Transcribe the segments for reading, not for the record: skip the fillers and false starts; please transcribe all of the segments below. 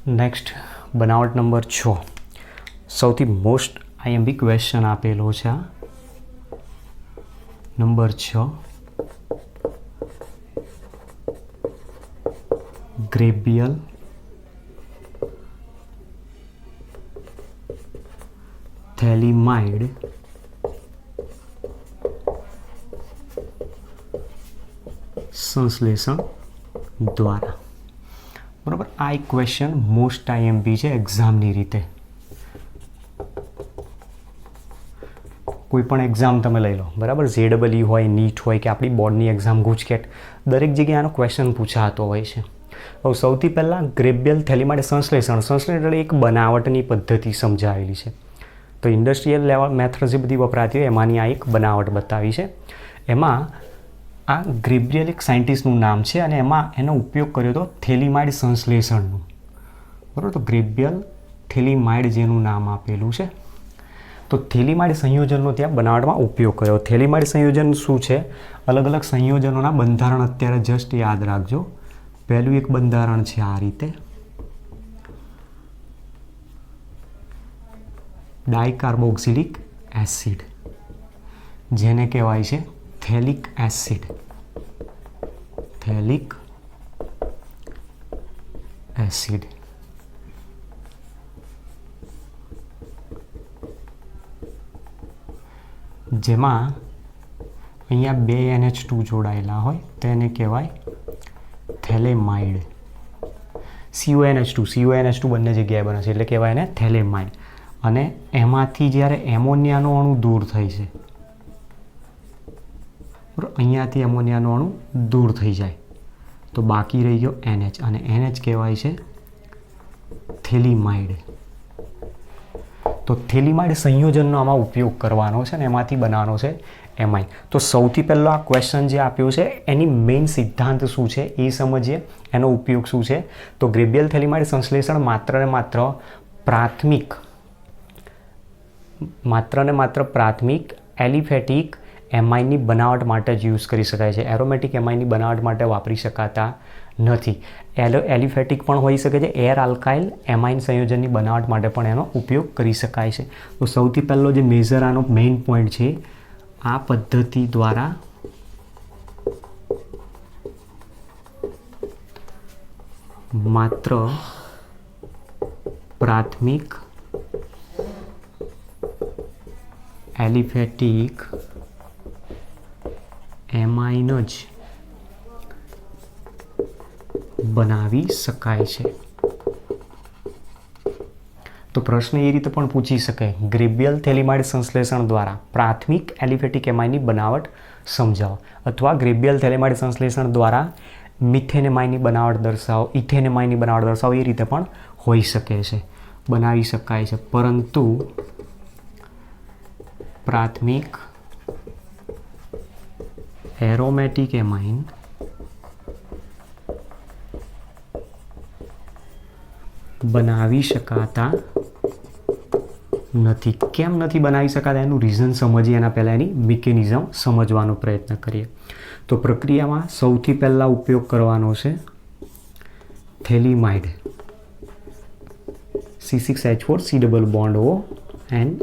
Next બનાવટ number 6 સૌથી most IMP question આપેલો છે આ નંબર 6 ગ્રેબિયલ થેલિમાઇડ સંશ્લેષણ દ્વારા બરાબર આ એક ક્વેશ્ચન મોસ્ટ આઈએમપી છે એક્ઝામની રીતે કોઈ પણ એક્ઝામ તમે લઈ લો બરાબર JEE હોય નીટ હોય કે આપણી બોર્ડની એક્ઝામ ગુજકેટ દરેક જગ્યાએ આનો ક્વેશ્ચન પૂછાતો હોય છે હવે સૌથી પહેલાં ગ્રેબિયલ થેલિમાઇડ સંશ્લેષણ એટલે એક બનાવટની પદ્ધતિ સમજાવેલી છે તો ઇન્ડસ્ટ્રીયલ લેવલ મેથડ જે બધી વપરાતી હોય એમાંની આ એક બનાવટ બતાવી છે એમાં આ ગ્રેબિયલ એક સાયન્ટિસ્ટનું નામ છે અને એમાં એનો ઉપયોગ કર્યો હતો થેલિમાઇડ સંશ્લેષણનું બરાબર તો ગ્રેબિયલ થેલિમાઇડ જેનું નામ આપેલું છે તો થેલિમાઇડ સંયોજનનો ત્યાં બનાવટમાં ઉપયોગ કર્યો થેલિમાઇડ સંયોજન શું છે અલગ અલગ સંયોજનોના બંધારણ અત્યારે જસ્ટ યાદ રાખજો પહેલું એક બંધારણ છે આ રીતે ડાયકાર્બોક્સિલિક એસિડ જેને કહેવાય છે થેલિક એસિડ જેમાં અહીંયા 2 NH2 જોડાયેલા હોય તેને કહેવાય થેલેમાઇડ CONH2 બંને જગ્યાએ બને છે એટલે કહેવાય એને થેલેમાઇડ અને એમાંથી જ્યારે એમોનિયાનો અણુ દૂર થઈ છે અહીંયાથી એમોનિયાનો અણુ દૂર થઈ જાય તો બાકી રહી ગયો NH અને NH કહેવાય છે થેલિમાઇડ તો થેલિમાઇડ સંયોજનનો આમાં ઉપયોગ કરવાનો છે અને એમાંથી બનાવવાનો છે એમાઇન તો સૌથી પહેલો આ ક્વેશ્ચન જે આપ્યો છે એની મેઇન સિદ્ધાંત શું છે એ સમજીએ એનો ઉપયોગ શું છે તો ગ્રેબિયલ થેલિમાઇડ સંશ્લેષણ માત્ર ને માત્ર પ્રાથમિક એલિફેટિક એમાઇનની બનાવટ માટે જ યુઝ કરી શકાય છે એરોમેટિક એમાઇનની બનાવટ માટે વાપરી શકાતા નથી એલિફેટિક પણ હોઈ શકે છે એર આલ્કાઇલ એમાઇન સંયોજનની બનાવટ માટે પણ એનો ઉપયોગ કરી શકાય છે તો સૌથી પહેલો જે મેજર આનો મેઇન પોઈન્ટ છે આ પદ્ધતિ દ્વારા માત્ર પ્રાથમિક એલિફેટિક એમાઇન જ બનાવી શકાય છે તો પ્રશ્ન એ રીતે પણ પૂછી શકાય ગ્રેબિયલ થેલિમાઇડ સંશ્લેષણ દ્વારા પ્રાથમિક એલિફેટિક એમાઇનની બનાવટ સમજાવો અથવા ગ્રેબિયલ થેલિમાઇડ સંશ્લેષણ દ્વારા મિથેન એમાઇનની બનાવટ દર્શાવો ઇથેન એમાઇનની બનાવટ દર્શાવો એ રીતે પણ હોઈ શકે છે બનાવી શકાય છે પરંતુ પ્રાથમિક એરોમેટિક એમાઇન બનાવી શકાતા નથી કેમ નથી બનાવી શકાતા એનું રીઝન સમજીએ એના પહેલાં એની મિકેનિઝમ સમજવાનો પ્રયત્ન કરીએ તો પ્રક્રિયામાં સૌથી પહેલાં ઉપયોગ કરવાનો છે થેલિમાઇડ C6H4 C double bond O and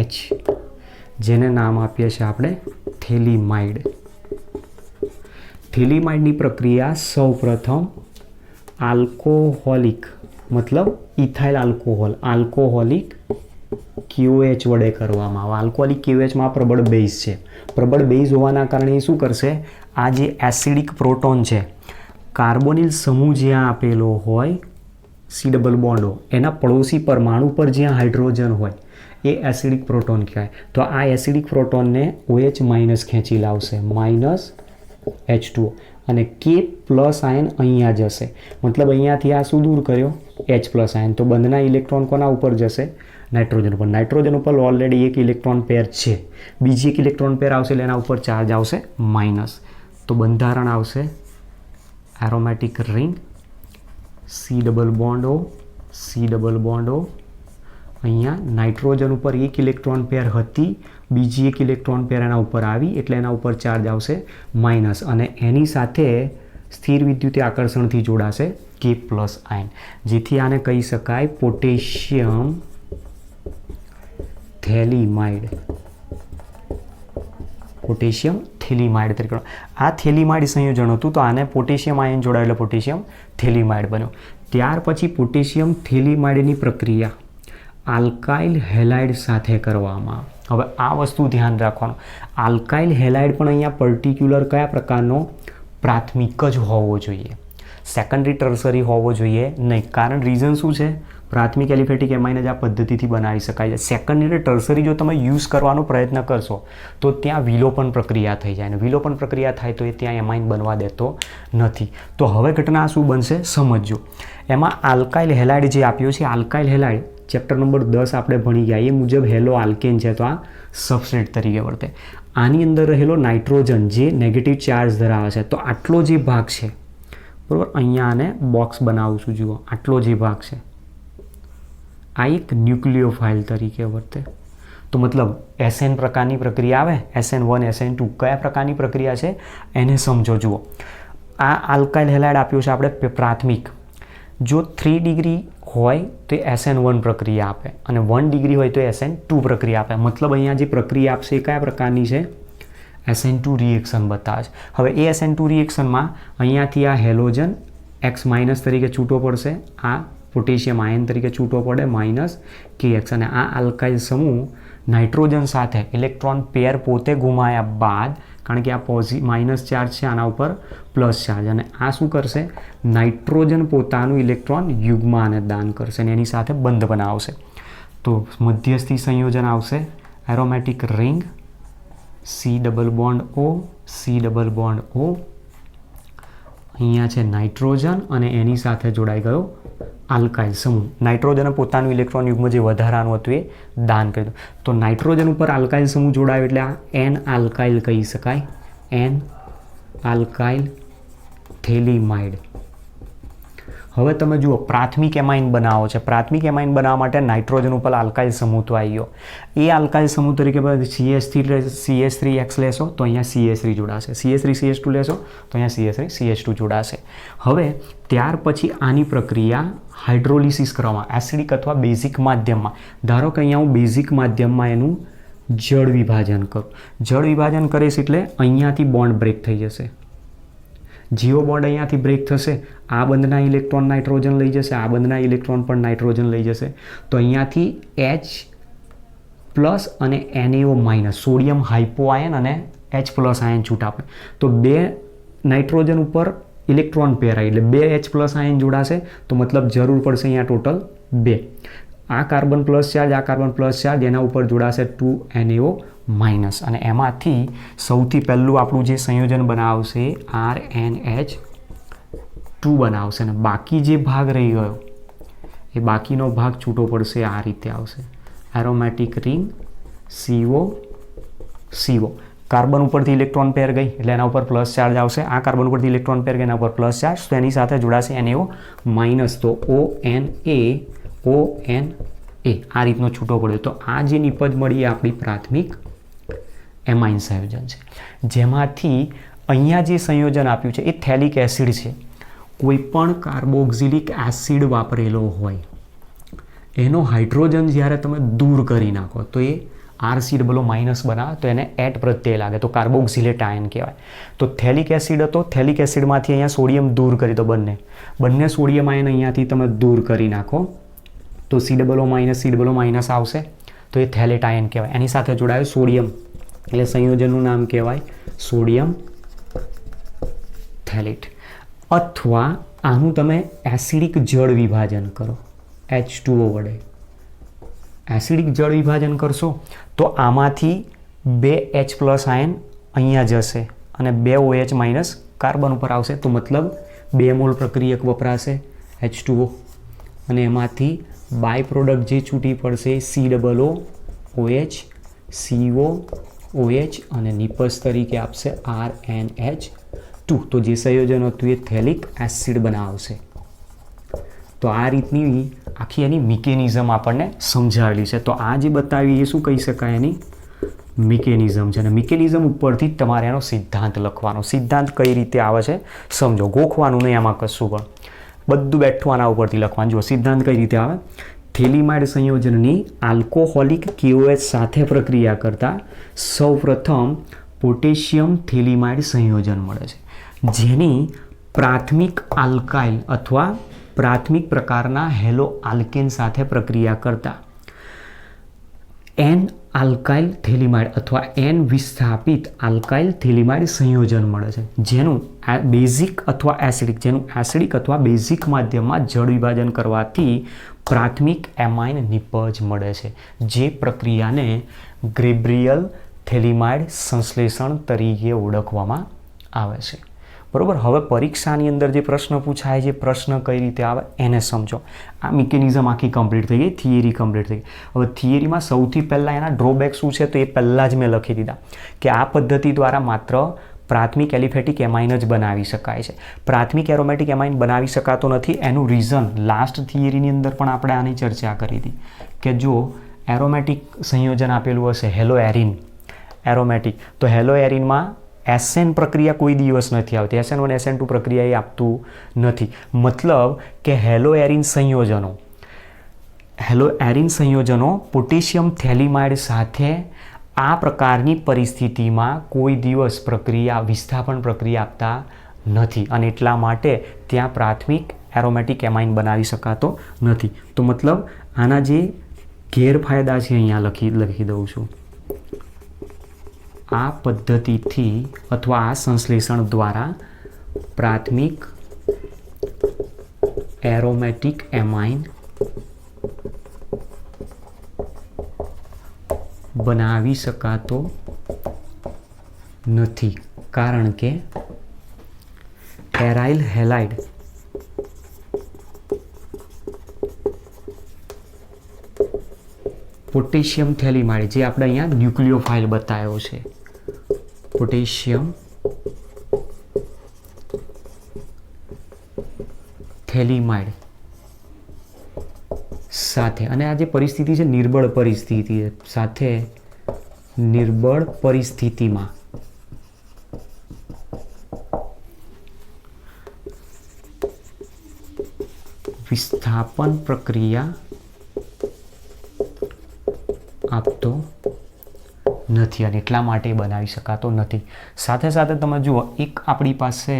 H જેને નામ આપીએ છીએ આપણે થેલિમાઇડની પ્રક્રિયા સૌપ્રથમ આલ્કોહોલિક मतलब इथाइल आल्कोहोलिक QH वडे करवामां आवे आल्कोहोलिक QH में प्रबल बेઝ है प्रबल बेઝ होवाना कारणे शुं करशे आ जे एसिडिक प्रोटोन है कार्बोनिल समूह ज्यां आपेलो होय C डबल बॉन्ड O एना पड़ोसी परमाणु पर ज्यां हाइड्रोजन होय ए एसिडिक प्रोटोन कहेवाय तो आ एसिडिक प्रोटोन ने OH माइनस खेंची लावशे माइनस H2O અને K પ્લસ આયન અહીંયા જશે મતલબ અહીંયાથી આ શું દૂર કર્યો H પ્લસ આયન તો બંધના ઇલેક્ટ્રોન કોના ઉપર જશે નાઇટ્રોજન ઉપર ઓલરેડી એક ઇલેક્ટ્રોન પેર છે બીજી એક ઇલેક્ટ્રોન પેર આવશે એટલે એના ઉપર ચાર્જ આવશે માઇનસ તો બંધારણ આવશે aromatic ring C double bond O અહીંયા નાઇટ્રોજન ઉપર એક ઇલેક્ટ્રોન પેર હતી બીજી એક ઇલેક્ટ્રોન પેર એના ઉપર આવી એટલે એના ઉપર ચાર્જ આવશે માઇનસ અને એની સાથે સ્થિર વિદ્યુતીય આકર્ષણથી જોડાશે K પ્લસ આયન, જેથી આને કહી શકાય પોટેશિયમ થેલિમાઇડ. પોટેશિયમ થેલિમાઇડ તરીકે. આ થેલિમાઇડ સંયોજન હતું તો આને પોટેશિયમ આયન જોડાયું એટલે પોટેશિયમ થેલિમાઇડ બન્યો. ત્યાર પછી પોટેશિયમ થેલિમાઇડની પ્રક્રિયા આલ્કાઇલ હેલાઇડ સાથે કરવામાં. હવે આ વસ્તુ ધ્યાન રાખવાનું, આલ્કાઇલ હેલાઇડ પણ અહીંયા પર્ટિક્યુલર કયા પ્રકારનો પ્રાથમિક જ હોવો જોઈએ, સેકન્ડરી ટર્સરી હોવો જોઈએ નહીં. કારણ રીઝન શું છે, પ્રાથમિક એલિફેટિક એમાઇન જ આ પદ્ધતિથી બનાવી શકાય છે. સેકન્ડરી ટર્સરી જો તમે યુઝ કરવાનો પ્રયત્ન કરશો તો ત્યાં વિલોપન પ્રક્રિયા થઈ જાય, અને વિલોપન પ્રક્રિયા થાય તો એ ત્યાં એમાઇન બનવા દેતો નથી. તો હવે ઘટના શું બનશે સમજો. એમાં આલ્કાઇલ હેલાઇડ જે આપ્યો છે, આલ્કાઇલ હેલાઇડ ચેપ્ટર નંબર 10 આપણે ભણી ગયા એ મુજબ હેલો આલ્કેન છે તો આ સબસ્ટ્રેટ તરીકે વર્તે. આની અંદર રહેલો નાઇટ્રોજન જે નેગેટિવ ચાર્જ ધરાવે છે, તો આટલો જે ભાગ છે બરાબર, અહીંયા આને બોક્સ બનાવું છું, જુઓ આટલો જે ભાગ છે આ એક ન્યુક્લિયોફાઇલ તરીકે વર્તે. તો મતલબ SN પ્રકારની પ્રક્રિયા આવે, SN1 SN2 કયા પ્રકારની પ્રક્રિયા છે એને સમજો. જુઓ આ આલ્કાઇલ હેલાઇડ આપ્યો છે આપણે પ્રાથમિક, જો 3 ડિગ્રી હોય તો SN1 પ્રક્રિયા આપે અને 1 ડિગ્રી હોય તો SN2 પ્રક્રિયા આપે. મતલબ અહીંયા જે પ્રક્રિયા આપશે એ કયા પ્રકારની છે, SN2 રિએક્શન બતાવે છે. હવે એ SN2 રિએક્શનમાં અહીંયાથી આ હેલોજન X- તરીકે છૂટો પડશે, આ પોટેશિયમ આયન તરીકે છૂટો પડે -KX, અને આ આલ્કાઇલ સમૂહ નાઇટ્રોજન સાથે ઇલેક્ટ્રોન પેર પોતે ગુમાયા બાદ, કારણ કે આ માઇનસ ચાર્જ છે આના ઉપર પ્લસ ચાર્જ, અને આ શું કરશે, નાઇટ્રોજન પોતાનું ઇલેક્ટ્રોન યુગ્માને દાન કરશે અને એની સાથે બંધ બનાવશે. તો મધ્યસ્થી સંયોજન આવશે aromatic ring C double bond O C double bond O, અહીંયા છે નાઇટ્રોજન અને એની સાથે જોડાઈ ગયો આલ્કાઇલ સમૂહ. નાઇટ્રોજને પોતાનું ઇલેક્ટ્રોન યુગ્મ જે વધારાનું હતું એ દાન કર્યું. તો નાઇટ્રોજન ઉપર આલ્કાઇલ સમૂહ જોડાયો એટલે આ N આલ્કાઇલ કહી શકાય, N આલ્કાઇલ થેલિમાઇડ. હવે તમે જુઓ પ્રાથમિક એમાઇન બનાવો છે, પ્રાથમિક એમાઇન બનાવવા માટે નાઇટ્રોજન ઉપર આલ્કાઇલ સમૂહ તો આવી ગયો. એ આલ્કાઇલ સમૂહ તરીકે CH3 લેશો તો અહીંયા CH3 જોડાશે, CH3 CH2 લેશો તો અહીંયા CH3 CH2 જોડાશે. હવે ત્યાર પછી આની પ્રક્રિયા હાઇડ્રોલિસિસ કરવામાં, એસિડિક અથવા બેઝિક માધ્યમમાં. ધારો કે અહીંયા હું બેઝિક માધ્યમમાં એનું જળ વિભાજન કરું, જળ વિભાજન કરીશ એટલે અહીંયાથી બોન્ડ બ્રેક થઈ જશે. જીઓ બોન્ડ અહીંયાથી બ્રેક થશે, આ બંધના ઇલેક્ટ્રોન નાઇટ્રોજન લઈ જશે, આ બંધના ઇલેક્ટ્રોન પણ નાઇટ્રોજન લઈ જશે. તો અહીંયાથી H પ્લસ અને NaO- સોડિયમ હાઇપો આયન અને H પ્લસ આયન છૂટા પડે. તો 2 નાઇટ્રોજન ઉપર ઇલેક્ટ્રોન પેર આવી એટલે 2 H પ્લસ આયન જોડાશે, તો મતલબ જરૂર પડશે અહીંયા ટોટલ 2. આ કાર્બન પ્લસ ચાર્જ, આ કાર્બન પ્લસ ચાર્જ, એના ઉપર જોડાશે 2 NaO-, અને એમાંથી સૌથી પહેલું આપણું જે સંયોજન બનાવશે RNH2 બનાવશે, અને બાકી જે ભાગ રહી ગયો એ બાકીનો ભાગ છૂટો પડશે, આ રીતે આવશે એરોમેટિક રિંગ CO. કાર્બન ઉપરથી ઇલેક્ટ્રોન પેર ગઈ એટલે એના ઉપર પ્લસ ચાર્જ આવશે, આ કાર્બન ઉપરથી ઇલેક્ટ્રોન પેર ગઈ એના ઉપર પ્લસ ચાર્જ, તો એની સાથે જોડાશે NaO-, તો ONA આ રીતનો છૂટો પડ્યો. તો આ જે નિપજ મળી એ આપણી પ્રાથમિક એમાઇન સંયોજન છે, જેમાંથી અહીંયા જે સંયોજન આપ્યું છે એ થેલિક એસિડ છે. કોઈ પણ કાર્બોક્સિલિક એસિડ વાપરેલો હોય એનો હાઇડ્રોજન જ્યારે તમે દૂર કરી નાખો તો એ RC=- બનાવે તો એને એટ પ્રત્યે લાગે તો કાર્બોક્સિલેટ આયન કહેવાય. તો થેલિક એસિડ હતો, થેલિક એસિડમાંથી અહીંયા સોડિયમ દૂર કરી દો, બંને સોડિયમ આયન અહીંયાથી તમે દૂર કરી નાખો તો C=- આવશે, તો એ થેલેટ આયન કહેવાય. એની સાથે જોડાયો સોડિયમ એટલે સંયોજનનું નામ કહેવાય સોડિયમ થેલેટ. અથવા આનું તમે એસિડિક જળ વિભાજન કરો H2O વડે, એસિડિક જળ વિભાજન કરશો તો આમાંથી 2 H પ્લસ આયન અહીંયા જશે અને 2 OH- કાર્બન ઉપર આવશે, તો મતલબ 2 મોલ પ્રક્રિયક વપરાશે H2O, અને એમાંથી બાય પ્રોડક્ટ જે છૂટી પડશે COOH COOH અને નિપજ તરીકે આપશે RNH2. તો જે સંયોજન હતું એ થેલિક એસિડ બનાવશે. તો આ રીતની આખી એની મિકેનિઝમ આપણને સમજાવેલી છે. તો આ જે બતાવી એ શું કહી શકાય, એની મિકેનિઝમ છે, અને મિકેનિઝમ ઉપરથી તમારે એનો સિદ્ધાંત લખવાનો. સિદ્ધાંત કઈ રીતે આવે છે સમજો, ગોખવાનું નહીં આમાં કશું પણ. બધું બેઠું આના ઉપરથી લખવાનું. જો સિદ્ધાંત કઈ રીતે આવે, થેલિમાઇડ સંયોજનની આલ્કોહોલિક KOH સાથે પ્રક્રિયા કરતાં સૌપ્રથમ પોટેશિયમ થેલિમાઇડ સંયોજન મળે છે, જેની પ્રાથમિક આલ્કાઇલ અથવા પ્રાથમિક પ્રકારના હેલો આલ્કેન સાથે પ્રક્રિયા કરતાં એન આલ્કાઇલ થેલિમાઇડ અથવા એન વિસ્થાપિત આલ્કાઇલ થેલિમાઇડ સંયોજન મળે છે, જેનું બેઝિક અથવા એસિડિક અથવા બેઝિક માધ્યમમાં જળ વિભાજન કરવાથી પ્રાથમિક એમાઇન નિપજ મળે છે, જે પ્રક્રિયાને ગ્રેબ્રિયલ થેલિમાઇડ સંશ્લેષણ તરીકે ઓળખવામાં આવે છે. બરાબર. હવે પરીક્ષાની અંદર જે પ્રશ્ન પૂછાય છે, પ્રશ્ન કઈ રીતે આવે એને સમજો. આ મિકેનિઝમ આખી કમ્પ્લીટ થઈ ગઈ, થિયરી કમ્પ્લીટ થઈ ગઈ. હવે થિયરીમાં સૌથી પહેલાં એના ડ્રોબેક શું છે તો એ પહેલાં જ મેં લખી દીધા કે આ પદ્ધતિ દ્વારા માત્ર પ્રાથમિક એલિફેટિક એમાઇન જ બનાવી શકાય છે. પ્રાથમિક એરોમેટિક એમાઇન બનાવી શકાતો નથી. એનું રીઝન લાસ્ટ થિયરીની અંદર પણ આપણે આની ચર્ચા કરી હતી કે જો એરોમેટિક સંયોજન આપેલું હશે હેલો એરિન એરોમેટિક, તો હેલો એરિનમાં એસએન પ્રક્રિયા કોઈ દિવસ નથી આવતી. SN1 SN2 પ્રક્રિયા એ આપતું નથી. મતલબ કે હેલો એરિન સંયોજનો પોટેશિયમ થેલિમાઇડ સાથે આ પ્રકારની પરિસ્થિતિમાં કોઈ દિવસ વિસ્થાપન પ્રક્રિયા આપતા નથી, અને એટલા માટે ત્યાં પ્રાથમિક એરોમેટિક એમાઇન બનાવી શકાતો નથી. તો મતલબ આના જે ગેરફાયદા છે અહીંયા લખી દઉં છું. આ પદ્ધતિથી અથવા આ સંશ્લેષણ દ્વારા પ્રાથમિક એરોમેટિક એમાઇન બનાવી શકાતો નથી, કારણ કે એરાઇલ હેલાઇડ પોટેશિયમ થેલિમાઇડ, જે આપણે અહીંયા ન્યુક્લિયોફાઇલ બતાવ્યો છે, પોટેશિયમ થેલિમાઇડ સાથે, અને આ જે પરિસ્થિતિ છે નિર્બળ પરિસ્થિતિ સાથે, નિર્બળ પરિસ્થિતિમાં વિસ્થાપન પ્રક્રિયા આપતો નથી, અને એટલા માટે બનાવી શકાતો નથી. સાથે સાથે તમે જુઓ એક આપણી પાસે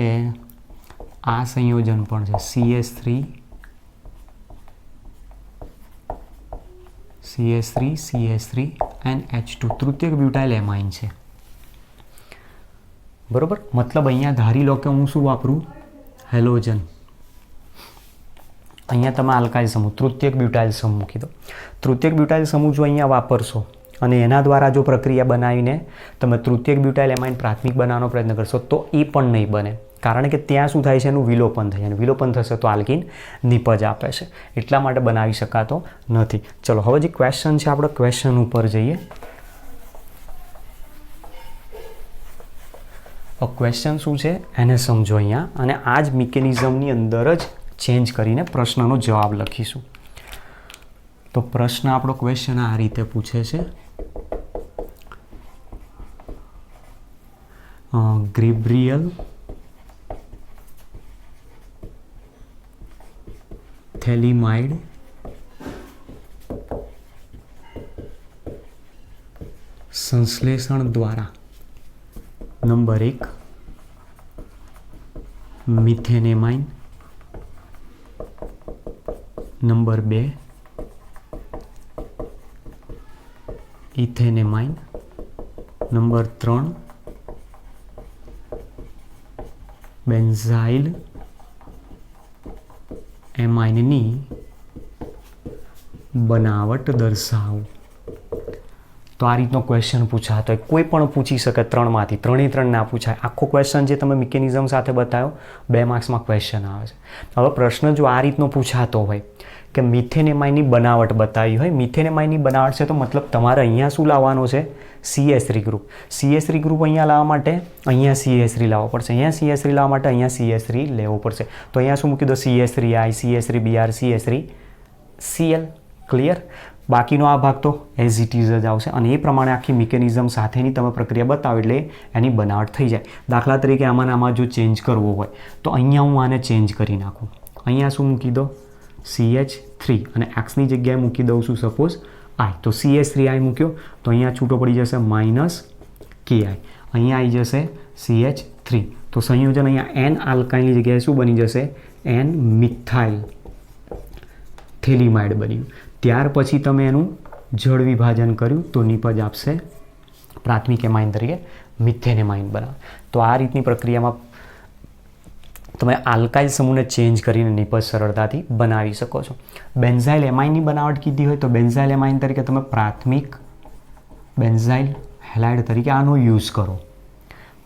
આ સંયોજન પણ છે CH3 NH2 તૃતીયક બ્યુટાઇલ એમાઇન છે. બરોબર. મતલબ અહીંયા ધારી લો કે હું શું વાપરું, હેલોજન. અહીંયા તમે આલ્કાઇલ સમૂહ તૃતીયક બ્યુટાઇલ સમૂહ મૂકી દો. તૃતીયક બ્યુટાઇલ સમૂહ જો અહીંયા વાપરશો અને એના દ્વારા જો પ્રક્રિયા બનાવીને તમે તૃતીયક બ્યુટાઇલ એમાઇન પ્રાથમિક બનાવવાનો પ્રયત્ન કરશો તો એ પણ નહીં બને, કારણ કે ત્યાં શું થાય છે, એનું વિલોપન થાય, અને વિલોપન થશે તો આલ્કીન નિપજ આપે છે. એટલા માટે બનાવી શકાતો નથી. ચલો હવે જે ક્વેશ્ચન છે આપણે ક્વેશ્ચન ઉપર જઈએ. ક્વેશ્ચન શું છે એને સમજો અહીંયા, અને આ જ મિકેનિઝમની અંદર જ ચેન્જ કરીને પ્રશ્નનો જવાબ લખીશું. તો પ્રશ્ન આપણો ક્વેશ્ચન આ રીતે પૂછે છે, ગ્રેબ્રિયલ થેલિમાઇડ સંશ્લેષણ દ્વારા number 1 મિથેનેમાઇન, number 2 ethanamine, number 3 benzyl એમાઇનની બનાવટ દર્શાવો. તો આ રીતનો ક્વેશ્ચન પૂછાતો હોય, કોઈ પણ પૂછી શકે ત્રણમાંથી, ત્રણે ના પૂછાય. આખો ક્વેશ્ચન જે તમે મિકેનિઝમ સાથે બતાવ્યો 2 માર્ક્સમાં ક્વેશ્ચન આવે છે. હવે પ્રશ્ન જો આ રીતનો પૂછાતો હોય કે મિથેનેમાઇનની બનાવટ બતાવી હોય, મિથેનેમાઇનની બનાવટ છે તો મતલબ તમારે અહીંયા શું લાવવાનો છે, CH3 ગ્રુપ. CH3 ગ્રુપ અહીંયા લાવવા માટે અહીંયા CH3 લાવવો પડશે, અહીંયા CH3 લાવવા માટે અહીંયા CH3 લેવો પડશે. તો અહીંયા શું મૂકી દો, CH3I, CH3Br, CH3Cl. ક્લિયર. બાકીનો આ ભાગ તો એઝ ઇટ ઇઝ જ આવશે, અને એ પ્રમાણે આખી મિકેનિઝમ સાથેની તમે પ્રક્રિયા બતાવો એટલે એની બનાવટ થઈ જાય. દાખલા તરીકે આમાં જો ચેન્જ કરવો હોય તો અહીંયા હું આને ચેન્જ કરી નાખું. અહીંયા શું મૂકી દો CH3 અને એક્સની જગ્યાએ મૂકી દઉં છું સપોઝ I, તો CH3I મૂક્યો તો અહીંયા છૂટો પડી જશે -KI, અહીંયા આવી જશે CH3, તો સંયોજન અહીંયા N આલ્કાઇલની જગ્યાએ શું બની જશે N મિથાઇલ થેલિમાઇડ બન્યું. ત્યાર પછી તમે એનું જળ વિભાજન કર્યું તો નિપજ આપશે પ્રાથમિક એમાઇન તરીકે મિથેન એમાઇન બનાવે. તો આ રીતની પ્રક્રિયામાં તમે આલ્કાઇલ સમૂહને ચેન્જ કરીને નિપજ સરળતાથી બનાવી શકો છો. બેન્ઝાઇલ એમાઇનની બનાવટ કીધી હોય તો બેન્ઝાઇલ એમાઇન તરીકે તમે પ્રાથમિક બેન્ઝાઇલ હેલાઇડ તરીકે આનો યુઝ કરો.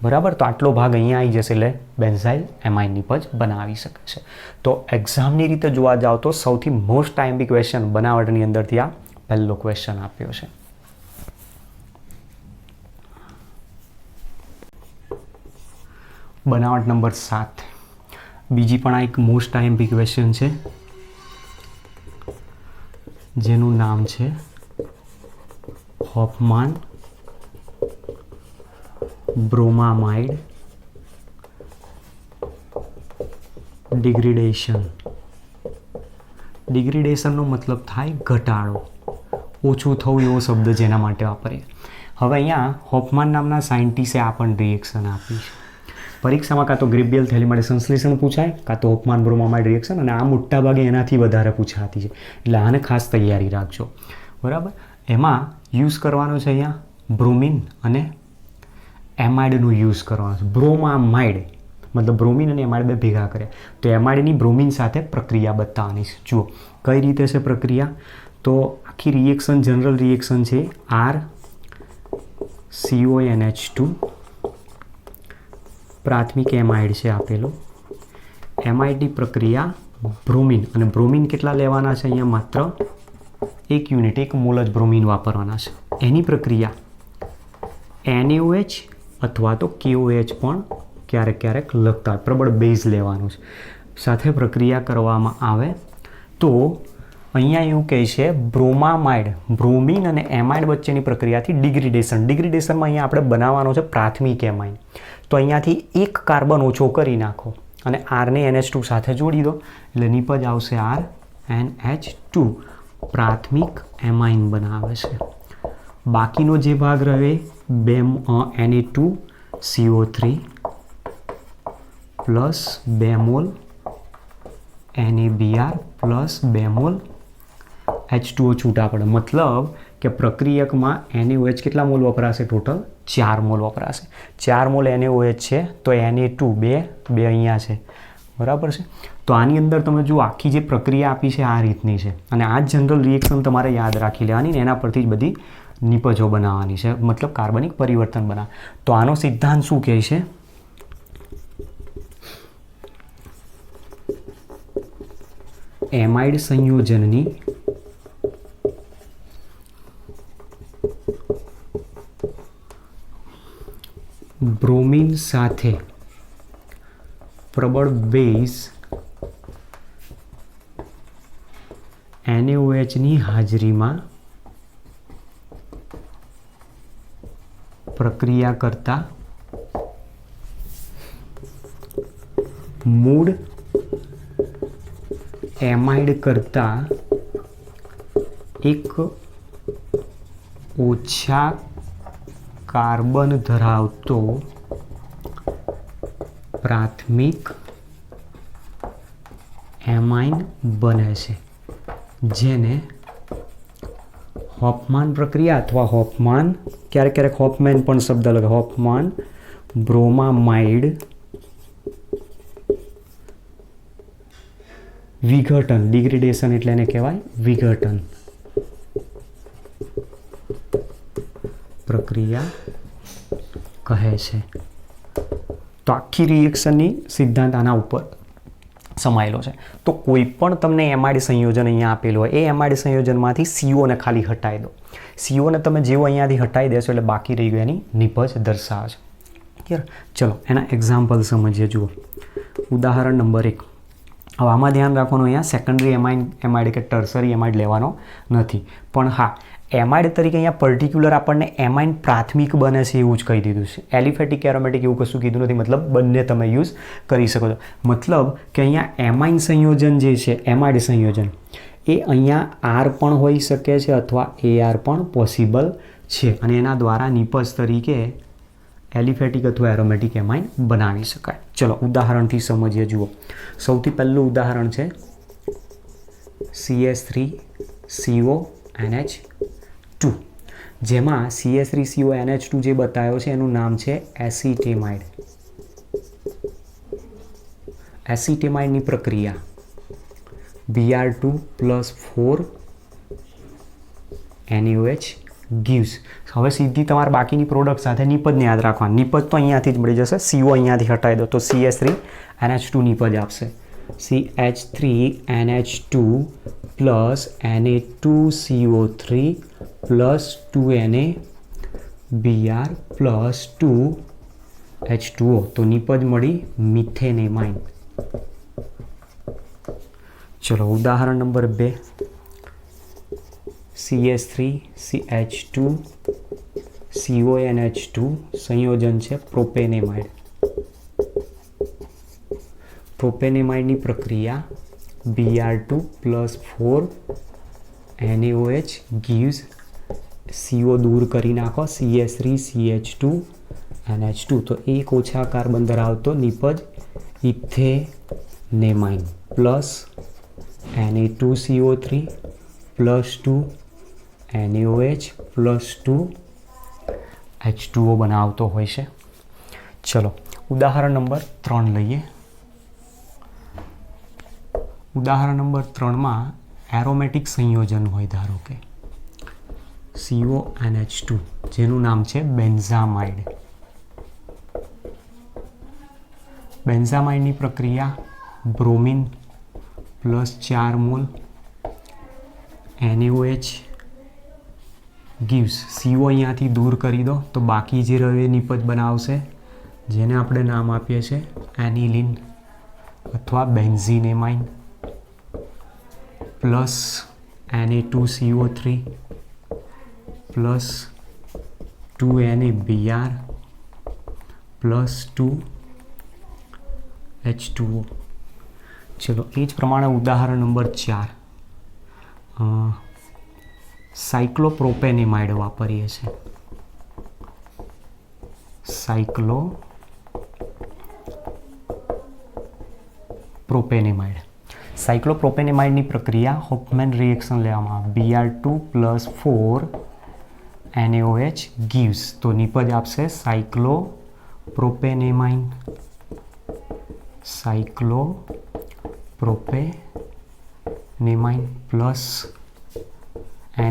બરાબર, તો આટલો ભાગ અહીંયા આવી જશે એટલે બેન્ઝાઇલ એમાઇન નિપજ બનાવી શકે છે. તો એક્ઝામની રીતે જોવા જાઓ તો સૌથી મોસ્ટ ટાઈમ્પી ક્વેશ્ચન બનાવટની અંદરથી આ પહેલો ક્વેશ્ચન આપ્યો છે. બનાવટ નંબર 7, બીજી પણ આ એક મોસ્ટ આઈએમપી ક્વેશ્ચન છે જેનું નામ છે હોફમાન બ્રોમામાઇડ ડિગ્રેડેશન. ડિગ્રેડેશનનો મતલબ થાય ઘટાડો, ઓછું થવું એવો શબ્દ જેના માટે વાપરીએ. હવે અહીંયા હોફમાન નામના સાયન્ટિસ્ટે આ પણ રિએક્શન આપી છે. પરીક્ષામાં કાં તો ગ્રેબિયલ થેલિમાઇડ સંશ્લેષણ પૂછાય કાં તો હોફમાન બ્રોમામાઇડ રિએક્શન, અને આ મોટા ભાગે એનાથી વધારે પૂછાતી છે, એટલે આને ખાસ તૈયારી રાખજો. બરાબર, એમાં યુઝ કરવાનો છે અહીંયા બ્રોમિન અને એમાઇડનો યુઝ કરવાનો છે. બ્રોમામાઇડ મતલબ બ્રોમિન અને એમાઇડ બે ભેગા કર્યા તો એમાઇડની બ્રોમિન સાથે પ્રક્રિયા બતાવવાની છે. જુઓ કઈ રીતે છે પ્રક્રિયા, તો આખી રિએક્શન જનરલ રિએક્શન છે RCONH2, પ્રાથમિક એમાઇડ છે આપેલો. એમાઇડની પ્રક્રિયા બ્રોમિન, અને બ્રોમિન કેટલા લેવાના છે અહીંયા માત્ર 1 યુનિટ, 1 મોલ જ બ્રોમિન વાપરવાના છે. એની પ્રક્રિયા NaOH અથવા તો KOH પણ ક્યારેક ક્યારેક લખતા હોય, પ્રબળ બેઝ લેવાનું છે. સાથે પ્રક્રિયા કરવામાં આવે તો અહીંયા એવું કહે છે બ્રોમામાઇડ, બ્રોમિન અને એમાઇડ વચ્ચેની પ્રક્રિયાથી ડિગ્રેડેશન. ડિગ્રેડેશનમાં અહીંયા આપણે બનાવવાનો છે પ્રાથમિક એમાઇન. તો અહીંયાથી 1 કાર્બન ઓછો કરી નાખો અને R ને NH2 સાથે જોડી દો એટલે નિપજ આવશે RNH2, પ્રાથમિક એમાઇન બનાવે છે. બાકીનો જે ભાગ રહે Na2CO3 plus 2 mall NaBr plus 2 mall H2O છૂટા પડે. મતલબ કે પ્રક્રિયકમાં NaOH કેટલા મોલ વપરાશે? ટોટલ 4 મોલ વપરાશે. 4 મોલ NaOH છે તો Na2 બે અહીંયા છે. બરાબર છે, તો આની અંદર તમે જો આખી જે પ્રક્રિયા આપી છે આ રીતની છે, અને આ જનરલ રિએક્શન તમારે યાદ રાખી લેવાની ને એના પરથી જ બધી નિપજો બનાવવાની છે, મતલબ કાર્બનિક પરિવર્તન બનાવ. તો આનો સિદ્ધાંત શું કહે છે? એમાઇડ સંયોજનની બ્રોમિન સાથે પ્રબળ બેઝ NaOH ની હાજરીમાં પ્રક્રિયા કરતા મૂળ એમાઇડ કરતા એક ઓછા કાર્બન ધરાવતો પ્રાથમિક એમાઇન બને છે, જેને હોફમાન પ્રક્રિયા અથવા હોફમાન, ક્યારેક ક્યારેક હોફમેન પણ શબ્દ લગે, હોફમાન બ્રોમામાઇડ વિઘટન. ડિગ્રેડેશન એટલે એને કહેવાય વિઘટન પ્રક્રિયા કહે છે. તો આખી રિએક્શનની સિદ્ધાંત આના ઉપર સમાયેલો છે. તો કોઈ પણ તમને એમાઇડ સંયોજન અહીંયા આપેલું હોય એ એમાઇડ સંયોજનમાંથી CO ને ખાલી હટાવી દો. CO ને તમે જેવો અહીંયાથી હટાવી દેશો એટલે બાકી રહી ગયું એની નિપજ દર્શાવે છે. ક્લિયર? ચલો એના એક્ઝામ્પલ સમજીએ. જુઓ ઉદાહરણ નંબર 1. હવે આમાં ધ્યાન રાખવાનું, અહીંયા સેકન્ડરી એમાઇડ કે ટર્સરી એમાઇડ લેવાનો નથી, પણ હા એમાઇડ તરીકે અહીંયા પર્ટિક્યુલર આપણને એમાઇન પ્રાથમિક બને છે એવું જ કહી દીધું છે. એલિફેટિક એરોમેટિક એવું કશું કીધું નથી, મતલબ બંને તમે યુઝ કરી શકો છો. મતલબ કે અહીંયા એમાઇન સંયોજન જે છે, એમાઇડ સંયોજન, એ અહીંયા આર પણ હોઈ શકે છે અથવા AR પણ પોસિબલ છે અને એના દ્વારા નિપજ તરીકે એલિફેટિક અથવા એરોમેટિક એમાઇન બનાવી શકાય. ચલો ઉદાહરણથી સમજીએ. જુઓ, સૌથી પહેલું ઉદાહરણ છે CH3CONH2, જેમાં CH3CONH2 જે બતાવ્યો છે એનું નામ છે એસિટેમાઇડ. એસિટેમાઇડની પ્રક્રિયા Br2 + 4 NaOH gives. હવે સીધી તમારે બાકીની પ્રોડક્ટ સાથે નિપજને યાદ રાખવાનું. નિપજ તો અહીંયાથી જ મળી જશે. CO અહીંયાથી હટાવી દો તો CH3NH2 નિપજ આપશે. CH3NH2 + Na2CO3 + 2Na Br + 2H2O. તો નિપજ મળી મિથેનેમાઇન. ચલો ઉદાહરણ નંબર 2, CH3CH2 CONH2 સંયોજન છે પ્રોપેનેમાઇડ. પ્રોપેનેમાઇડની પ્રક્રિયા Br2 + 4 NaOH gives, CO દૂર કરી નાખો, CH3CH2 NH2. તો એક ઓછા કાર્બન ધરાવતો નિપજ ethanamine plus Na2CO3 + 2 NaOH + 2H2O બનાવતો હોય છે. ચલો ઉદાહરણ નંબર 3 લઈએ. ઉદાહરણ નંબર 3માં એરોમેટિક સંયોજન હોય, ધારો કે CONH2 જેનું નામ છે બેન્ઝામાઇડ. બેન્ઝામાઇડની પ્રક્રિયા bromine +4 mall NaOH gives, CO અહીંયાથી દૂર કરી દો તો બાકી જે રહ્યું એ નિપજ બનાવશે, જેને આપણે નામ આપીએ છીએ એનિલિન અથવા બેન્ઝીનેમાઇન પ્લસ Na2CO3 + 2NaBr + 2H2O. ચલો એ જ પ્રમાણે ઉદાહરણ નંબર 4, સાયક્લોપ્રોપેનેમાઇડ વાપરીએ છીએ. સાયક્લોપ્રોપેનેમાઇડની પ્રક્રિયા હોફમેન રિએક્શન લેવામાં Br2 + 4 NaOH gives, તો નિપજ આપશે સાયક્લોપ્રોપેનેમાઇન પ્લસ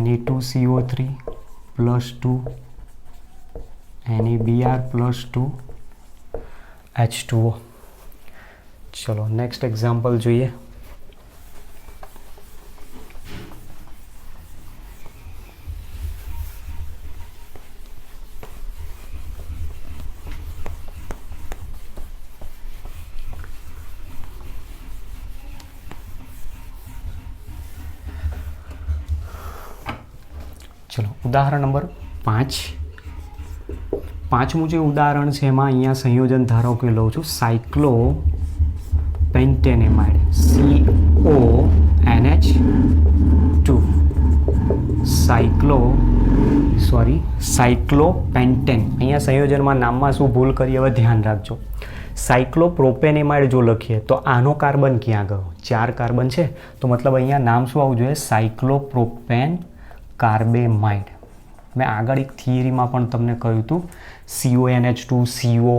Na2CO3 + 2 NaBr + 2H2O. ચલો નેક્સ્ટ એક્ઝામ્પલ જોઈએ. ચલો ઉદાહરણ નંબર 5. પાંચમું જે ઉદાહરણ છે એમાં અહીંયા સંયોજન ધારો કે લઉં છું સાયક્લોપેન્ટેનેમાઇડ CONH2. સાયક્લોપેન્ટેન. અહીંયા સંયોજનમાં નામમાં શું ભૂલ કરી હવે ધ્યાન રાખજો. સાયક્લોપ્રોપેનેમાઇડ જો લખીએ તો આનો કાર્બન ક્યાં ગયો? 4 કાર્બન છે, તો મતલબ અહીંયા નામ શું આવવું જોઈએ? સાયક્લોપ્રોપેન કાર્બેમાઇડ. મેં આગળ એક થિયરીમાં પણ તમને કહ્યું હતું CONH2 CO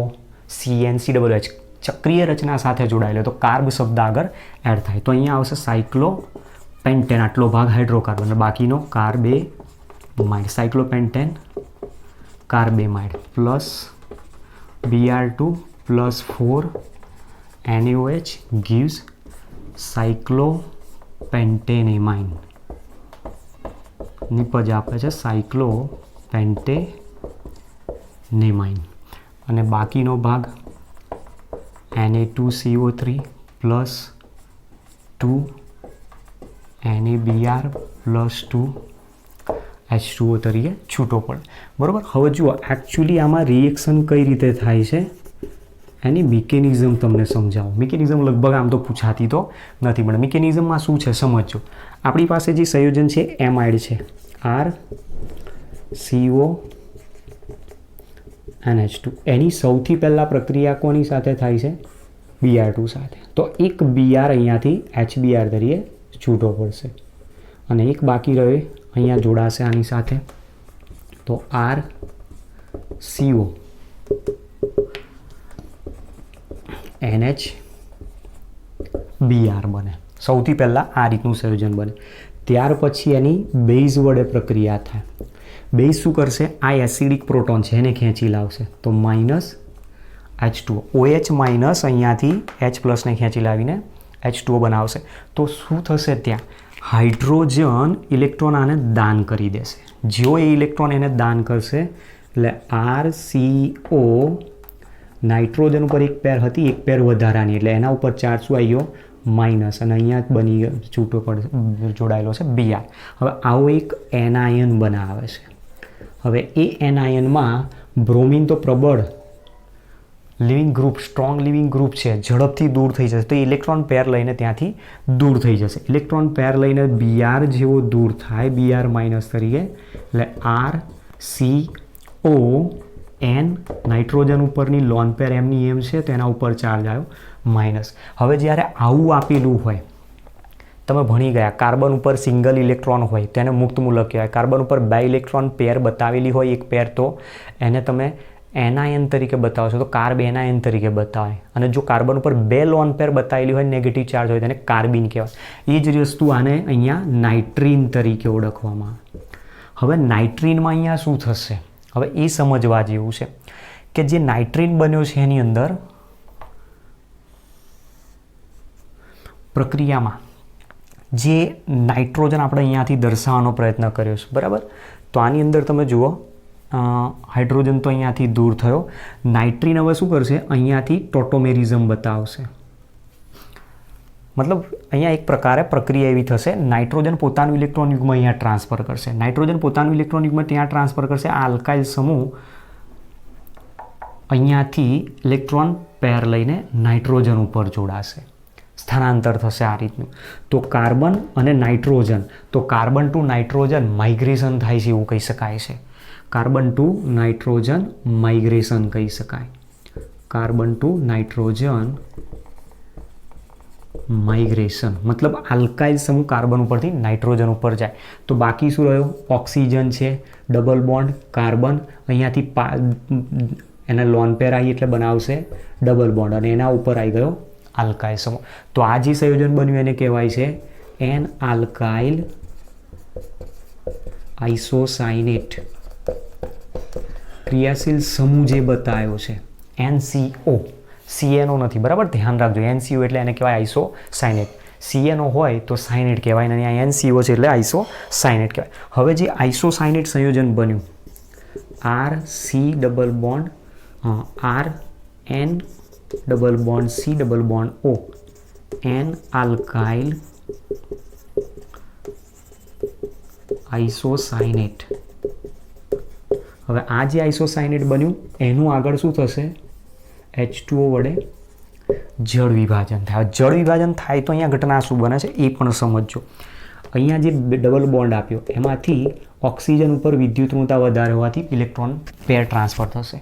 CNCOOH ચક્રીય રચના સાથે જોડાયેલો, તો કાર્બ શબ્દ આગળ એડ થાય, તો અહીંયા આવશે સાયક્લોપેન્ટેન, આટલો ભાગ હાઇડ્રોકાર્બન, બાકીનો carbamide. Cyclopentane carbamide plus Br2 + 4 NaOH gives cyclopentanamine. નિપજ આપે છે સાયક્લોપેન્ટેનેમાઇન. અને બાકીનો ભાગ Na2CO3 + 2 NaBr + H2O તરીકે છૂટો પડે. બરાબર. હવે જુઓ એકચ્યુઅલી આમાં રિએક્શન કઈ રીતે થાય છે એની મિકેનિઝમ તમને સમજાવું. મિકેનિઝમ લગભગ આમ તો પૂછાતી તો નથી, પણ મિકેનિઝમમાં શું છે સમજો. આપણી પાસે જે સંયોજન છે એમાઇડ છે, RCO NH2. એની સૌથી પહેલાં પ્રક્રિયા કોની સાથે થાય છે? Br2 સાથે. તો એક Br અહીંયાથી HBr તરીકે છૂટો પડશે અને એક બાકી રહે અહીંયા જોડાશે આની સાથે, તો RCO NHBr બને. સૌથી પહેલાં આ રીતનું સંયોજન બને. ત્યાર પછી એની બેઝ વડે પ્રક્રિયા થાય. બેઝ શું કરશે? આ એસિડિક પ્રોટોન છે એને ખેંચી લાવશે, તો માઇનસ H2O. OH માઇનસ અહીંયાથી H પ્લસને ખેંચી લાવીને H2O બનાવશે. તો શું થશે? ત્યાં હાઇડ્રોજન ઇલેક્ટ્રોન આને દાન કરી દેશે. જેવો એ ઇલેક્ટ્રોન એને દાન કરશે એટલે RCO નાઇટ્રોજન ઉપર એક પેર હતી, એક પેર વધારાની, એટલે એના ઉપર ચાર્જ શું આવ્યો? માઇનસ, અને અહીંયા બની છૂટો પડે જોડાયેલો છે Br. હવે આવો એક એનાયન બનાવે છે. હવે એ એનાયનમાં બ્રોમિન તો પ્રબળ living group, strong living group છે, ઝડપથી દૂર થઈ જશે. તો ઇલેક્ટ્રોન પેર લઈને ત્યાંથી દૂર થઈ જશે. ઇલેક્ટ્રોન પેર લઈને Br જેવો દૂર થાય, Br માઇનસ તરીકે, એટલે RCO N નાઇટ્રોજન ઉપરની લોન પેર એમની એમ છે તો એના ઉપર ચાર્જ આવ્યો માઇનસ. હવે જ્યારે આવું આપેલું હોય, તમે ભણી ગયા, કાર્બન ઉપર સિંગલ ઇલેક્ટ્રોન હોય તેને મુક્ત મૂલક કહેવાય. કાર્બન ઉપર 2 ઇલેક્ટ્રોન પેર બતાવેલી હોય એક પેર, તો એને તમે એનાયન તરીકે બતાવો છો, તો કાર્બ એનાયન તરીકે બતાવે. અને જો કાર્બન ઉપર 2 લોન પેર બતાવેલી હોય, નેગેટિવ ચાર્જ હોય, તેને કાર્બિન કહેવાય. એ જ વસ્તુ આને અહીંયા નાઇટ્રીન તરીકે ઓળખવામાં આવે. હવે નાઇટ્રીનમાં અહીંયા શું થશે? હવે એ સમજવા જેવું છે કે જે નાઇટ્રીન બન્યો છે એની અંદર પ્રક્રિયામાં જે નાઇટ્રોજન આપણે અહીંયાથી દર્શાવવાનો પ્રયત્ન કર્યો છે, બરાબર. તો આની અંદર તમે જુઓ, હાઇડ્રોજન તો અહીંયાથી દૂર થયો. નાઇટ્રીન હવે શું કરશે? અહીંયાથી ટોટોમેરિઝમ બતાવશે. મતલબ અહીંયા એક પ્રકારે પ્રક્રિયા એવી થશે, નાઇટ્રોજન પોતાનું ઇલેક્ટ્રોન યુગ્મ અહીંયા ટ્રાન્સફર કરશે. નાઇટ્રોજન પોતાનું ઇલેક્ટ્રોન યુગ્મ ત્યાં ટ્રાન્સફર કરશે. આ આલ્કાઇલ સમૂહ અહીંયાથી ઇલેક્ટ્રોન પેર લઈને નાઇટ્રોજન ઉપર જોડાશે, સ્થાનાંતર થશે આ રીતનું. તો કાર્બન અને નાઇટ્રોજન, તો કાર્બન ટુ નાઇટ્રોજન માઇગ્રેશન થાય છે એવું કહી શકાય છે. કાર્બન ટુ નાઇટ્રોજન માઇગ્રેશન કહી શકાય. કાર્બન ટુ નાઇટ્રોજન માઇગ્રેશન મતલબ આલ્કાઇલ સમૂહ કાર્બન ઉપરથી નાઇટ્રોજન ઉપર જાય. તો બાકી શું રહ્યો? ઓક્સિજન છે, ડબલ બોન્ડ કાર્બન, અહીંયાથી એને લોન પેર આવી એટલે બનાવશે ડબલ બોન્ડ, અને એના ઉપર આવી ગયો આલ્કાઇલ સમૂહ. તો આ જે સંયોજન બન્યું એને કહેવાય છે એન આલ્કાઇલ આઇસોસાયનેટ. ક્રિયાશીલ સમૂહ જે બતાવ્યો છે NCO, CNO નથી, બરાબર, ધ્યાન રાખજો. NCO એટલે એને કહેવાય આઇસોસાયનેટ. CNO હોય તો સાયનેટ કહેવાય, અને અહીંયા NCO છે એટલે આઇસોસાયનેટ કહેવાય. હવે જે આઇસોસાયનેટ સંયોજન બન્યું, RC double bond RN double bond C double bond O, N alkyl isocyanate. હવે આ જે આઇસોસાયનેટ બન્યું એનું આગળ શું થશે? H2O વડે જળ વિભાજન થાય. જળ વિભાજન થાય તો અહીંયા ઘટના શું બને છે એ પણ સમજો. અહીંયા જે ડબલ બોન્ડ આપ્યો એમાંથી ઓક્સિજન ઉપર વિદ્યુત ઋણતા વધારે હોવાથી ઇલેક્ટ્રોન પેર ટ્રાન્સફર થશે.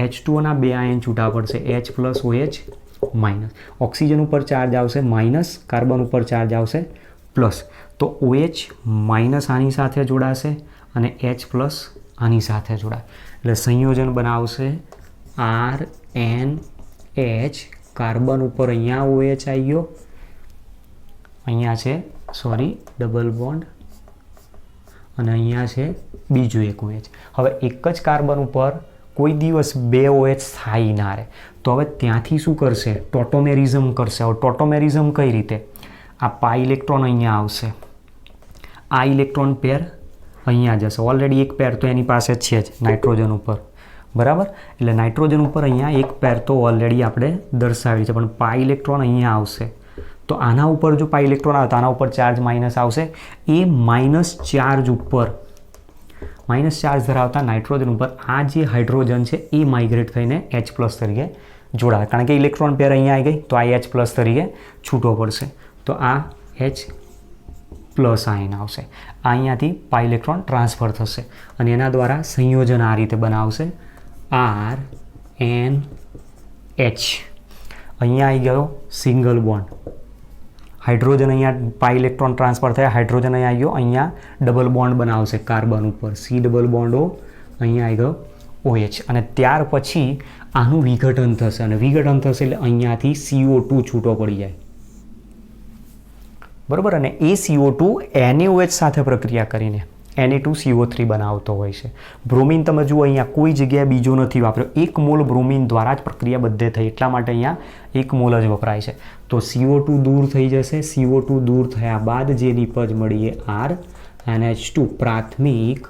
H2Oના 2 આયન છૂટા પડશે, H plus OH minus. Oxygen ઉપર ચાર્જ આવશે માઇનસ, કાર્બન ઉપર ચાર્જ આવશે પ્લસ. તો OH માઇનસ આની સાથે જોડાશે અને H પ્લસ આની સાથે જોડાય એટલે સંયોજન બનાવશે RNH. કાર્બન ઉપર અહીંયા OH આવી ગયો, અહીંયા છે ડબલ બોન્ડ, અને અહીંયા છે બીજું એક OH. હવે એક જ કાર્બન ઉપર કોઈ દિવસ 2 OH સ્થાયી ના રહે, તો હવે ત્યાંથી શું કરશે? ટોટોમેરિઝમ કરશે. હવે ટોટોમેરિઝમ કઈ રીતે? આ પાઈ ઇલેક્ટ્રોન અહીંયા આવશે, આ ઇલેક્ટ્રોન પેર અહીંયા જશે. ઓલરેડી એક પેર તો એની પાસે છે જ નાઇટ્રોજન ઉપર, બરાબર. એટલે નાઇટ્રોજન ઉપર અહીંયા એક પેર તો ઓલરેડી આપણે દર્શાવી છે, પણ પાઈ ઇલેક્ટ્રોન અહીંયા આવશે. તો આના ઉપર જો પાઈ ઇલેક્ટ્રોન આવે તો આના ઉપર ચાર્જ માઇનસ આવશે. એ માઇનસ ચાર્જ ઉપર માઇનસ ચાર્જ ધરાવતા નાઇટ્રોજન ઉપર આ જે હાઇડ્રોજન છે એ માઇગ્રેટ થઈને H પ્લસ તરીકે જોડાય, કારણ કે ઇલેક્ટ્રોન પેર અહીંયા આવી ગઈ તો આ H પ્લસ તરીકે છૂટો પડશે. તો આ H પ્લસ આયન આવશે. આ અહીંયાથી પાઈ ઇલેક્ટ્રોન ટ્રાન્સફર થશે અને એના દ્વારા સંયોજન આ રીતે બનાવશે R N H. અહીંયા આવી ગયો સિંગલ બોન્ડ, હાઇડ્રોજન અહીંયા પાઈ ઇલેક્ટ્રોન ટ્રાન્સફર થયા, હાઇડ્રોજન અહીંયા આવી ગયો, અહીંયા ડબલ બોન્ડ બનાવશે કાર્બન ઉપર, C ડબલ બોન્ડ O, અહીંયા આવી ગયો OH. અને ત્યાર પછી આનું વિઘટન થશે અને વિઘટન થશે એટલે અહીંયાથી CO2 છૂટો પડી જાય, બરાબર. અને એ CO2 NaOH સાથે પ્રક્રિયા કરીને Na2CO3 બનાવતો હોય છે. બ્રોમિન તમે જુઓ અહીંયા કોઈ જગ્યાએ બીજો નથી વાપર્યો, 1 મોલ બ્રોમિન દ્વારા જ પ્રક્રિયા બધે થઈ, એટલા માટે અહીંયા 1 મોલ જ વપરાય છે. તો CO2 દૂર થઈ જશે, CO2 દૂર થયા બાદ જે નિપજ મળી એ RNH2 પ્રાથમિક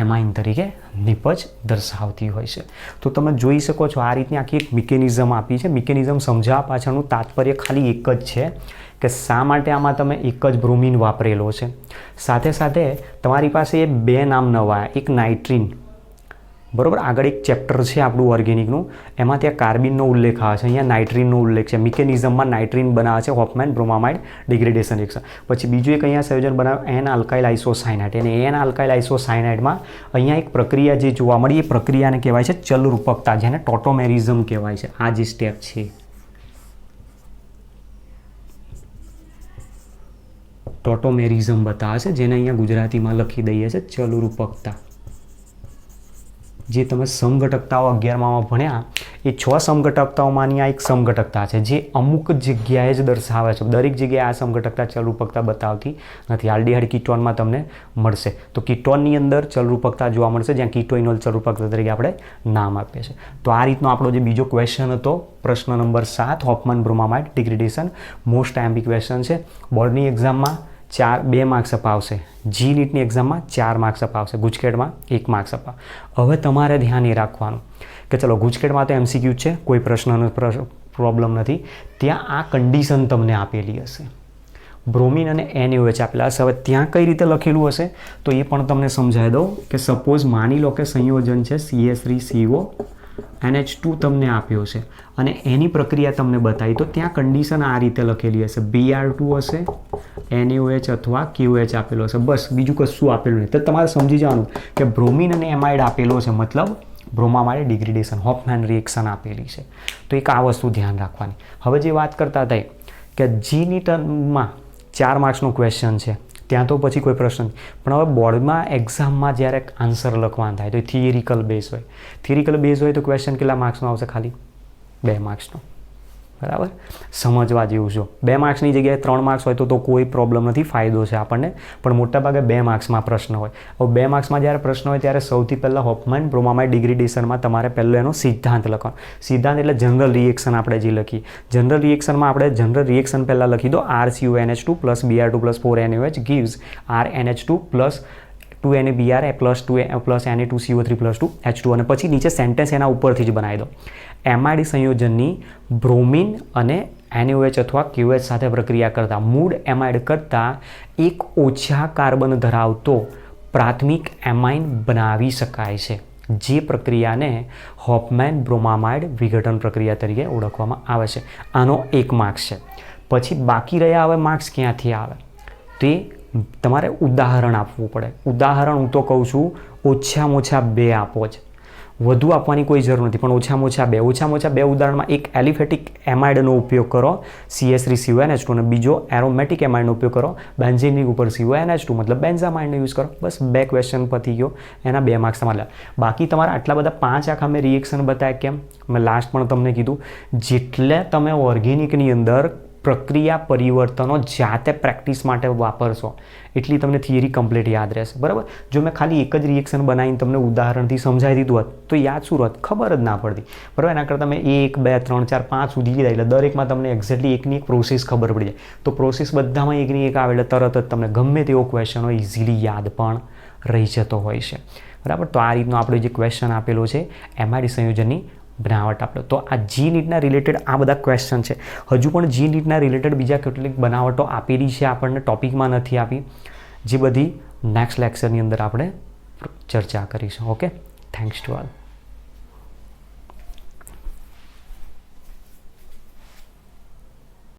એમાઇન તરીકે નિપજ દર્શાવતી હોય છે. તો તમે જોઈ શકો છો આ રીતની આખી એક મિકેનિઝમ આપી છે. મિકેનિઝમ સમજાવવા પાછળનું તાત્પર્ય ખાલી એક જ છે કે શા માટે આમાં તમે એક જ બ્રોમિન વાપરેલો છે. સાથે સાથે તમારી પાસે એ 2 નામ નવા, એક નાઇટ્રીન, બરાબર. આગળ એક ચેપ્ટર છે આપણું ઓર્ગેનિકનું, એમાં ત્યાં કાર્બિનનો ઉલ્લેખ આવે છે, અહીંયા નાઇટ્રીનનો ઉલ્લેખ છે. મિકેનિઝમમાં નાઇટ્રીન બનાવે છે હોફમેન બ્રોમામાઇડ ડિગ્રેડેશન રિએક્શન. પછી બીજું એક અહીંયા સંયોજન બનાવે એન આલ્કાઇલ આઇસોસાયનાઇડ, અને એન આલ્કાઇલ આઇસોસાયનાઇડમાં અહીંયા એક પ્રક્રિયા જે જોવા મળી એ પ્રક્રિયાને કહેવાય છે ચલરૂપકતા, જેને ટોટોમેરિઝમ કહેવાય છે. આ જે સ્ટેપ છે ટોટોમેરિઝમ બતાવે છે, જેને અહીંયા ગુજરાતીમાં લખી દઈએ છે ચલરૂપકતા. જે તમે સમઘટકતાઓ 11માં ભણ્યા એ 6 સમઘટકતાઓમાંની આ એક સમઘટકતા છે જે અમુક જગ્યાએ જ દર્શાવે છે. દરેક જગ્યાએ આ સમઘટકતા ચલરૂપકતા બતાવતી નથી. આલ્ડીહાઇડ કીટોનમાં તમને મળશે, તો કીટોનની અંદર ચલરૂપકતા જોવા મળશે, જ્યાં કીટોઇનોલ ચલરૂપકતા તરીકે આપણે નામ આપીએ છીએ. તો આ રીતનો આપણો જે બીજો ક્વેશ્ચન હતો, પ્રશ્ન number 7, Hofmann bromamide degradation, most IMP question છે. બોર્ડની એક્ઝામમાં 2 માર્ક્સ અપાવશે, જી નીટની એક્ઝામમાં 4 માર્ક્સ અપાવશે, ગુજકેટમાં 1 માર્ક્સ અપાવ. હવે તમારે ધ્યાન એ રાખવાનું કે ચલો ગુજકેટમાં તો MCQ છે, કોઈ પ્રશ્નનો પ્રોબ્લેમ નથી, ત્યાં આ કન્ડિશન તમને આપેલી હશે, બ્રોમિન અને NaOH આપેલા હશે. હવે ત્યાં કઈ રીતે લખેલું હશે તો એ પણ તમને સમજાવી દઉં કે સપોઝ માની લો કે સંયોજન છે CH3CO NH2 તમને આપ્યો છે અને એની પ્રક્રિયા તમને બતાવી, તો ત્યાં કન્ડિશન આ રીતે લખેલી હશે, Br2 હશે, NaOH અથવા KOH આપેલો હશે, બસ બીજું કશું આપેલું નહીં. તો તમારે સમજી જવાનું કે બ્રોમિન અને એમાઇડ આપેલો છે, મતલબ બ્રોમામાઇડ ડિગ્રેડેશન હોફમેન રિએક્શન આપેલી છે. તો એક આ વસ્તુ ધ્યાન રાખવાની. હવે જે વાત કરતા હતા કે જીની ટર્મમાં 4 માર્ક્સનો ક્વેશ્ચન છે, ત્યાં તો પછી કોઈ પ્રશ્ન નહીં, પણ હવે બોર્ડમાં એક્ઝામમાં જ્યારે આન્સર લખવાનું થાય તો થિયરિકલ બેઝ હોય. થિયરિકલ બેઝ હોય તો ક્વેશ્ચન કેટલા માર્ક્સનો આવશે? ખાલી 2 માર્ક્સનો, બરાબર. સમજવા જેવું છે. 2 માર્ક્સની જગ્યાએ 3 માર્ક્સ હોય તો કોઈ પ્રોબ્લેમ નથી, ફાયદો છે આપણને, પણ મોટાભાગે 2 માર્ક્સમાં પ્રશ્ન હોય. હવે 2 માર્ક્સમાં જ્યારે પ્રશ્ન હોય ત્યારે સૌથી પહેલાં હોફમેન બ્રોમામાઇડ ડિગ્રેડેશનમાં તમારે પહેલો એનો સિદ્ધાંત લખવાનો. સિદ્ધાંત એટલે જનરલ રિએક્શન આપણે જે લખી, જનરલ રિએક્શનમાં આપણે જનરલ રિએક્શન પહેલાં લખી દો, RCONH2 plus Br2 plus 4NaOH gives RNH2 plus 2NaBr plus 2 plus Na2CO3 plus 2H2, અને પછી નીચે સેન્ટેન્સ એના ઉપરથી જ બનાવી દો. એમાઇડ સંયોજનની બ્રોમિન અને NaOH અથવા KOH સાથે પ્રક્રિયા કરતા મૂળ એમાઇડ કરતાં 1 ઓછા કાર્બન ધરાવતો પ્રાથમિક એમાઇન બનાવી શકાય છે, જે પ્રક્રિયાને હોફમેન બ્રોમામાઇડ વિઘટન પ્રક્રિયા તરીકે ઓળખવામાં આવે છે. આનો 1 માર્ક્સ છે. પછી બાકી રહ્યા હવે માર્ક્સ ક્યાંથી આવે તે તમારે ઉદાહરણ આપવું પડે. ઉદાહરણ હું તો કહું છું ઓછામાં ઓછા 2 આપો જ, વધુ આપવાની કોઈ જરૂર નથી, પણ ઓછામાં ઓછા 2. ઓછામાં ઓછા 2 ઉદાહરણમાં એક એલિફેટિક એમાઇડનો ઉપયોગ કરો CH3CONH2 અને બીજો એરોમેટિક એમાઇડનો ઉપયોગ કરો બેન્ઝીન ઉપર CONH2, મતલબ બેન્ઝામાઇડનો યુઝ કરો. બસ 2 ક્વેશ્ચન પતી ગયો, એના 2 માર્ક્સ તમારે. બાકી તમારે આટલા બધા 5 આખા મેં રિએક્શન બતાવ્યા કેમ? મેં લાસ્ટ પણ તમને કીધું, જેટલે તમે ઓર્ગેનિકની અંદર પ્રક્રિયા પરિવર્તનો જાતે પ્રેક્ટિસ માટે વાપરશો એટલી તમને થિયરી કમ્પ્લીટ યાદ રહેશે, બરાબર. જો મેં ખાલી એક જ રિએક્શન બનાવીને તમને ઉદાહરણથી સમજાવી દીધું હોત તો યાદ શું હોત? ખબર જ ના પડતી, બરાબર. એના કરતાં મેં 1, 2, 3, 4, 5 સુધી લીધા એટલે દરેકમાં તમને એક્ઝેક્ટલી એકની એક પ્રોસેસ ખબર પડી જાય. તો પ્રોસેસ બધામાં એકની એક આવે એટલે તરત જ તમને ગમે તેવો ક્વેશ્ચન હોય ઇઝીલી યાદ પણ રહી જતો હોય છે, બરાબર. તો આ રીતનો આપણે જે ક્વેશ્ચન આપેલો છે એમાઇડ સંયોજનની બનાવટ આપેલો. તો આ જી નીટના રિલેટેડ આ બધા ક્વેશ્ચન છે. હજુ પણ જી નીટના રિલેટેડ બીજા કેટલીક બનાવટો આપેલી છે આપણને, ટોપિકમાં નથી આપી, જે બધી નેક્સ્ટ લેક્ચરની અંદર આપણે ચર્ચા કરીશું. Okay, thanks to all.